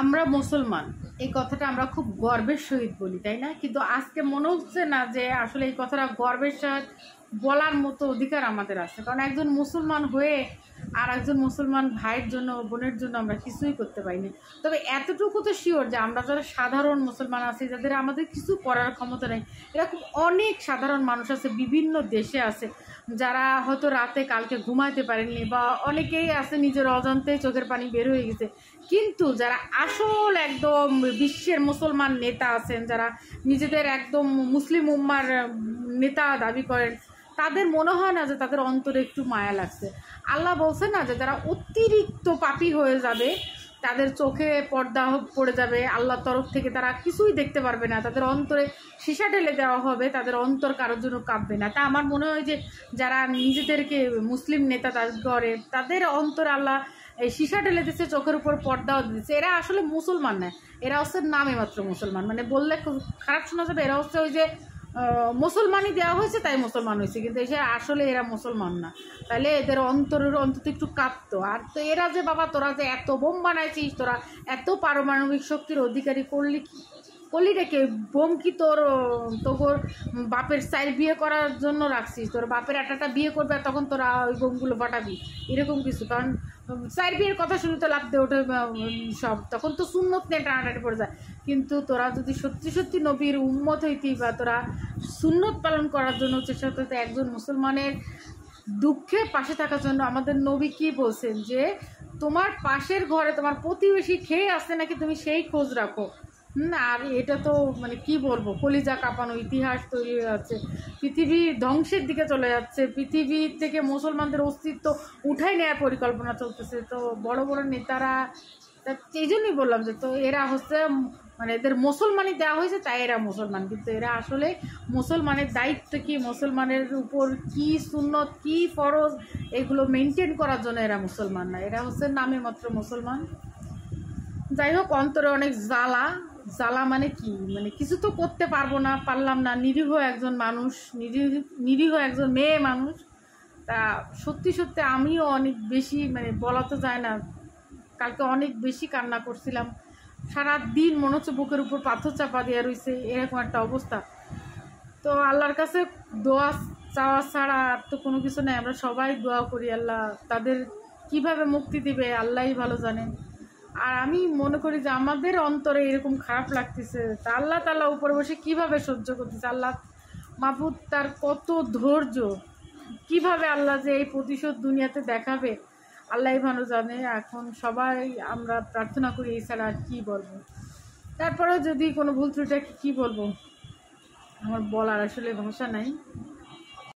আমরা মুসলমান এই কথাটা আমরা খুব গর্বের সহিত বলি, তাই না? কিন্তু আজকে মনে হচ্ছে না যে আসলে এই কথাটা গর্বের সহিত বলার মতো অধিকার আমাদের আছে। কারণ একজন মুসলমান হয়ে আর একজন মুসলমান ভাইয়ের জন্য, বোনের জন্য আমরা কিছুই করতে পারিনি। তবে এতটুকু তো শিওর যে আমরা যারা সাধারণ মুসলমান আছি, যাদের আমাদের কিছু করার ক্ষমতা নেই, এরকম অনেক সাধারণ মানুষ আছে, বিভিন্ন দেশে আছে, যারা হয়তো রাতে কালকে ঘুমাইতে পারেননি, বা অনেকেই আছে নিজের অজান্তে চোখের পানি বের হয়ে গেছে। কিন্তু যারা আসল একদম বিশ্বের মুসলমান নেতা আছেন, যারা নিজেদের একদম মুসলিম উম্মার নেতা দাবি করেন, তাদের মনে হয় না যে তাদের অন্তরে একটু মায়া লাগছে। আল্লাহ বলছে না যে যারা অতিরিক্ত পাপী হয়ে যাবে, তাদের চোখে পর্দা পড়ে যাবে, আল্লাহর তরফ থেকে তারা কিছুই দেখতে পারবে না, তাদের অন্তরে সীসা ঢেলে দেওয়া হবে, তাদের অন্তর কারোর জন্য কাঁপবে না। তা আমার মনে হয় যে যারা নিজেদেরকে মুসলিম নেতা দাবি করে, তাদের অন্তর আল্লাহ এই সীসা ঢেলে দিচ্ছে, চোখের উপর পর্দাও দিচ্ছে। এরা আসলে মুসলমান না, এরা হচ্ছে নামে মাত্র মুসলমান। মানে বললে খারাপ শোনা যাবে, এরা হচ্ছে ওই যে মুসলমানই দেওয়া হয়েছে তাই মুসলমান হয়েছে, কিন্তু এসে আসলে এরা মুসলমান না। তাহলে এদের অন্তরের অন্তত একটু কাঁপতো। আর তো এরা যে বাবা তোরা যে এত বোম বানাইছিস, তোরা এত পারমাণবিক শক্তির অধিকারী করলি রেখে বোম কি তোর বাপের চাই বিয়ে করার জন্য রাখছিস? তোর বাপের একটা বিয়ে করবে আর তখন তোরা ওই বোমগুলো ফাটাবি, এরকম কিছু? কারণ চার বিয়ের কথা শুনে তো লাভ দিয়ে ওঠে সব, তখন তো সুন্নত নিয়ে টানাটানি পড়ে যায়। কিন্তু তোরা যদি সত্যি সত্যি নবীর উম্মত হইতি, বা তোরা সুন্নত পালন করার জন্য চেষ্টা করতে, একজন মুসলমানের দুঃখে পাশে থাকার জন্য আমাদের নবী কি বলছেন যে তোমার পাশের ঘরে তোমার প্রতিবেশী খেয়ে আসছে নাকি, তুমি সেই খোঁজ রাখো। আর এটা তো মানে কি বলবো, কলিজা কাঁপানো ইতিহাস তৈরি হয়ে যাচ্ছে, পৃথিবী ধ্বংসের দিকে চলে যাচ্ছে, পৃথিবী থেকে মুসলমানদের অস্তিত্ব উঠাই নেওয়ার পরিকল্পনা চলতেছে। তো বড় বড় নেতারা, এই জন্যই বললাম যে তো এরা হচ্ছে মানে এদের মুসলমানই দেওয়া হয়েছে তাই এরা মুসলমান, কিন্তু এরা আসলে মুসলমানের দায়িত্ব কি, মুসলমানের উপর কি সুন্নত কি ফরজ, এগুলো মেনটেন করার জন্য এরা মুসলমান না, এরা হচ্ছে নামে মাত্র মুসলমান। যাই হোক, অন্তরে অনেক জ্বালা মানে কি, মানে কিছু তো করতে পারলাম না, নিরীহ একজন মানুষ, নিরীহ একজন মেয়ে মানুষ। তা সত্যি সত্যি আমিও অনেক বেশি, মানে বলা তো যায় না, কালকে অনেক বেশি কান্না করছিলাম, সারা দিন মনে হচ্ছে বুকের উপর পাথর চাপা দেওয়া রয়েছে, এরকম একটা অবস্থা। তো আল্লাহর কাছে দোয়া চাওয়া ছাড়া আর তো কোনো কিছু নেই। আমরা সবাই দোয়া করি, আল্লাহ তাদের কিভাবে মুক্তি দিবে আল্লাহই ভালো জানেন। আর আমি মনে করি যে আমাদের অন্তরে এরকম খারাপ লাগতেছে, তা আল্লাহ তাআলা উপরে বসে কীভাবে সহ্য করতেছে, আল্লাহ মাহবুব তার কত ধৈর্য, কিভাবে আল্লাহ যে এই প্রতিশোধ দুনিয়াতে দেখাবে আল্লাহই ভালো জানে। এখন সবাই আমরা প্রার্থনা করি, এছাড়া আর কী বলবো। তারপরেও যদি কোনো ভুল ত্রুটি কী বলবো, আমার বলার আসলে ভাষা নাই।